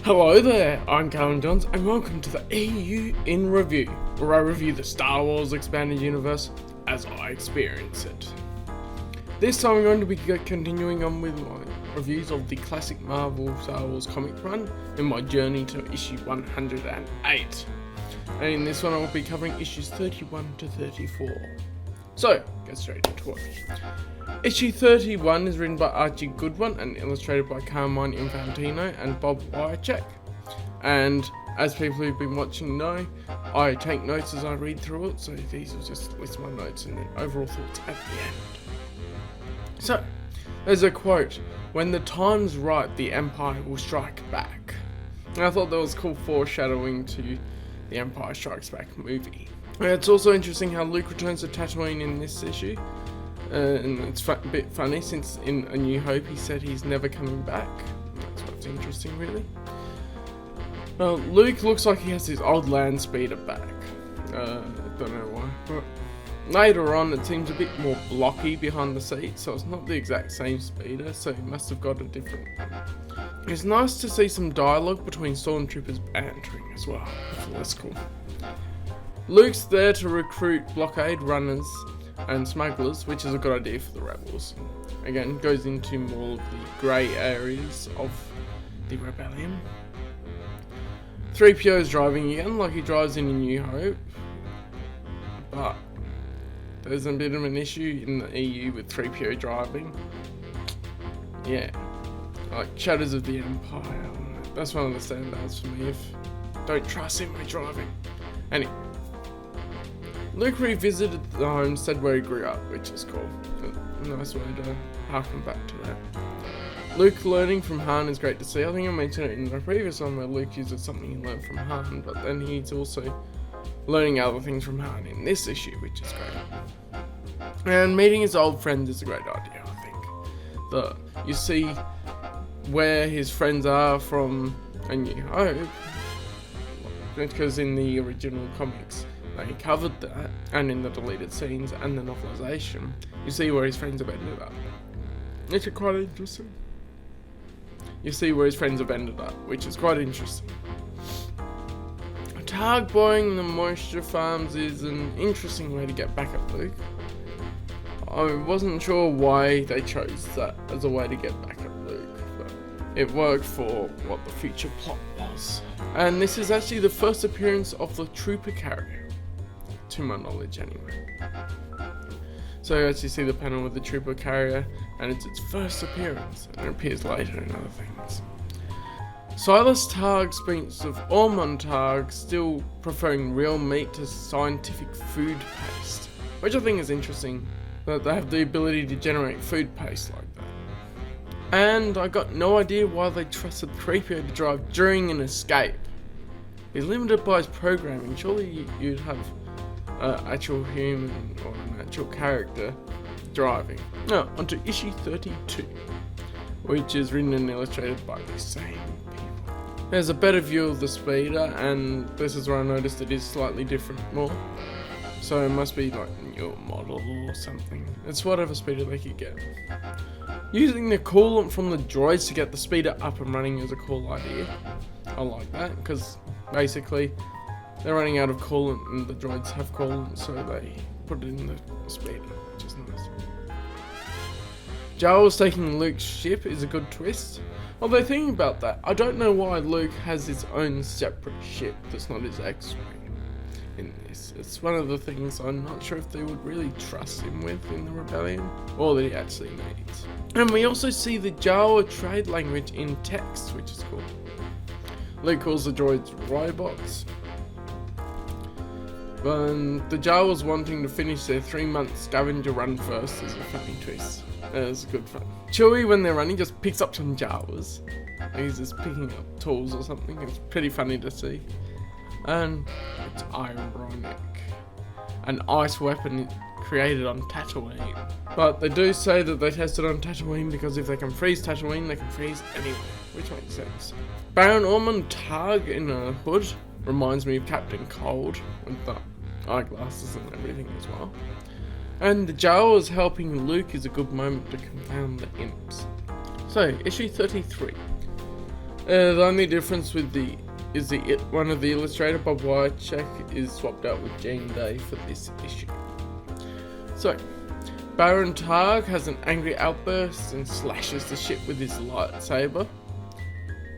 Hello there, I'm Callum and welcome to the EU in Review, where I review the Star Wars Expanded Universe as I experience it. This time I'm going to be continuing on with my reviews of the classic Marvel Star Wars comic run in my journey to issue 108. And in this one I will be covering issues 31 to 34. So, get straight into it. Issue 31 is written by Archie Goodwin and illustrated by Carmine Infantino and Bob Wyacek. And as people who've been watching know, I take notes as I read through it, so these will just list my notes and then overall thoughts at the end. So, there's a quote, "When the time's right, the Empire will strike back." And I thought that was cool foreshadowing to the Empire Strikes Back movie. And it's also interesting how Luke returns to Tatooine in this issue. And it's a bit funny since in A New Hope he said he's never coming back. That's what's interesting, really. Luke looks like he has his old land speeder back. I don't know why. But later on it seems a bit more blocky behind the seat, so it's not the exact same speeder, so he must have got a different one. It's nice to see some dialogue between stormtroopers bantering as well. That's cool. Luke's there to recruit blockade runners and smugglers, which is a good idea for the rebels. Again, goes into more of the grey areas of the rebellion. 3PO is driving again, like he drives in A New Hope, but there's a bit of an issue in the EU with 3PO driving. Yeah, like Shadows of the Empire. That's one of the standouts for me. If don't trust him with driving. Anyway. Luke revisited the homestead where he grew up, which is cool. A nice way to harken back to that. Luke learning from Han is great to see. I think I mentioned it in the previous one where Luke uses something he learned from Han, but then he's also learning other things from Han in this issue, which is great. And meeting his old friends is a great idea, I think. You see where his friends are from A New Hope, because in the original comics, they covered that, and in the deleted scenes and the novelization, you see where his friends have ended up. Which is quite interesting. You see where his friends have ended up, which is quite interesting. Targ boring the moisture farms is an interesting way to get back at Luke. I wasn't sure why they chose that as a way to get back at Luke, but it worked for what the future plot was. And this is actually the first appearance of the Trooper carrier. To my knowledge anyway. So you actually see the panel with the Trooper carrier, and it's its first appearance, and it appears later in other things. Silas Targ speaks of Ormond Targ still preferring real meat to scientific food paste, which I think is interesting, that they have the ability to generate food paste like that. And I got no idea why they trusted 3PO to drive during an escape. He's limited by his programming, surely you'd have actual human or an actual character driving. Now, onto issue 32, which is written and illustrated by the same people. There's a better view of the speeder, and this is where I noticed it is slightly different more. So it must be like a newer model or something. It's whatever speeder they could get. Using the coolant from the droids to get the speeder up and running is a cool idea. I like that, because basically they're running out of coolant and the droids have coolant, so they put it in the speeder, which is nice. Jawas taking Luke's ship is a good twist. Although thinking about that, I don't know why Luke has his own separate ship that's not his X-Wing in this. It's one of the things I'm not sure if they would really trust him with in the Rebellion, or that he actually needs. And we also see the Jawa trade language in text, which is cool. Luke calls the droids robots. But the Jawas wanting to finish their 3-month scavenger run first is a funny twist. It's good fun. Chewie, when they're running, just picks up some Jawas. He's just picking up tools or something. It's pretty funny to see. And it's ironic. An ice weapon created on Tatooine. But they do say that they tested on Tatooine because if they can freeze Tatooine, they can freeze anywhere, which makes sense. Baron Ormond Targ in a hood reminds me of Captain Cold with the eyeglasses and everything as well. And the Jawas helping Luke is a good moment to confound the imps. So, issue 33. The only difference with one of the illustrator, Bob Wycheck, is swapped out with Jean Day for this issue. So, Baron Targ has an angry outburst and slashes the ship with his lightsaber.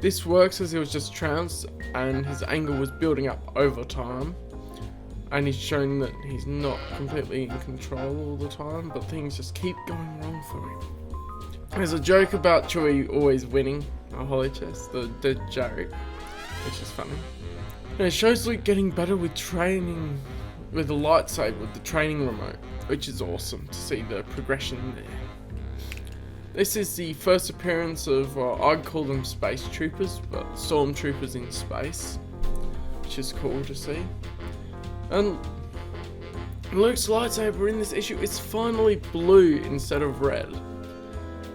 This works as he was just trounced and his anger was building up over time. And he's shown that he's not completely in control all the time, but things just keep going wrong for him. There's a joke about Chewie always winning a hollow chest, the joke, which is funny. And it shows Luke getting better with training with the lightsaber, with the training remote, which is awesome to see the progression there. This is the first appearance of, I'd call them space troopers, but stormtroopers in space, which is cool to see. And Luke's lightsaber in this issue is finally blue instead of red,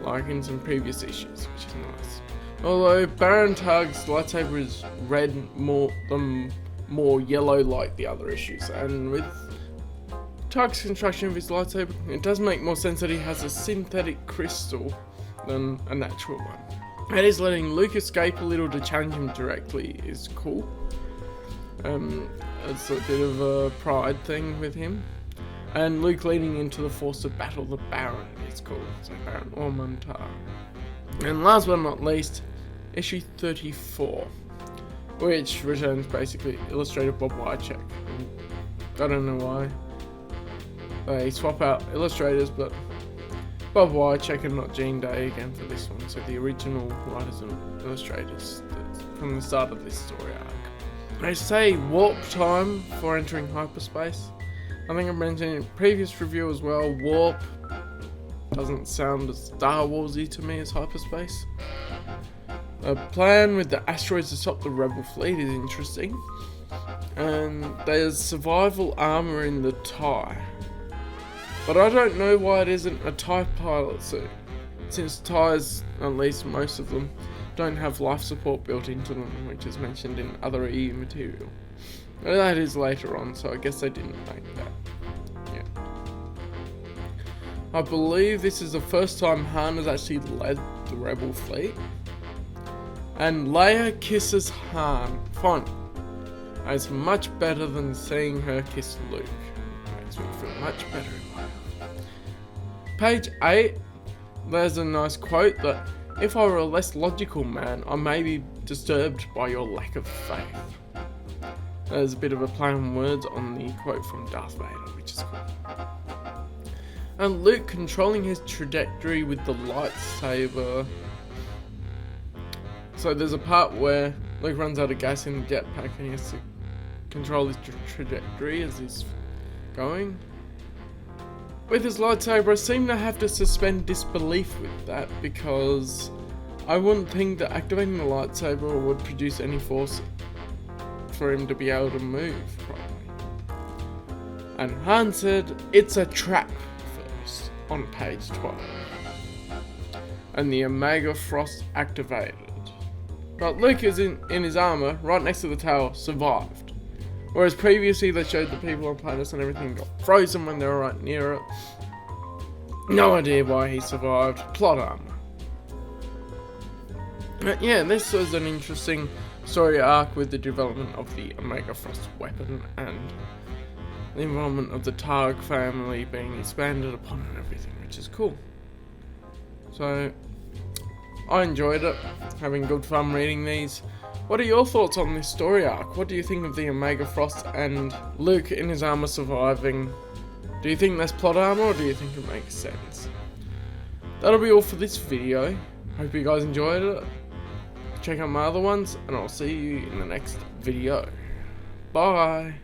like in some previous issues, which is nice. Although Baron Targ's lightsaber is red more yellow like the other issues, and with Targ's construction of his lightsaber, it does make more sense that he has a synthetic crystal than a natural one. That is, letting Luke escape a little to challenge him directly is cool. It's a bit of a pride thing with him. And Luke leading into the force to battle the Baron is cool. So Baron Ormontar. And last but not least, issue 34, which returns basically illustrator Bob Wycheck. I don't know why they swap out illustrators, but Bob Wycheck and not Jean Day again for this one. So the original writers and illustrators from the start of this story arc. They say warp time for entering hyperspace. I think I mentioned in a previous review as well, warp doesn't sound as Star Warsy to me as hyperspace. A plan with the asteroids to stop the rebel fleet is interesting. And there's survival armor in the TIE. But I don't know why it isn't a TIE pilot suit, since TIEs, at least most of them, don't have life support built into them, which is mentioned in other EU material. That is later on, so I guess they didn't make that. Yeah. I believe this is the first time Han has actually led the rebel fleet. And Leia kisses Han. Fun. It's much better than seeing her kiss Luke. It makes me feel much better in my heart. Page 8, there's a nice quote that, "If I were a less logical man, I may be disturbed by your lack of faith." There's a bit of a play on words on the quote from Darth Vader, which is cool. And Luke controlling his trajectory with the lightsaber. So there's a part where Luke runs out of gas in the jetpack and he has to control his trajectory as he's going. With his lightsaber, I seem to have to suspend disbelief with that, because I wouldn't think that activating the lightsaber would produce any force for him to be able to move properly. And Han said, "It's a trap," first, on page 12. And the Omega Frost activated. But Luke is in his armor, right next to the tower, survived. Whereas previously they showed the people on planets and everything got frozen when they were right near it. No idea why he survived. Plot armor. But yeah, this was an interesting story arc with the development of the Omega Frost weapon and the involvement of the Targ family being expanded upon and everything, which is cool. So, I enjoyed it, having good fun reading these. What are your thoughts on this story arc? What do you think of the Omega Frost and Luke in his armor surviving? Do you think that's plot armor, or do you think it makes sense? That'll be all for this video. Hope you guys enjoyed it. Check out my other ones, and I'll see you in the next video. Bye!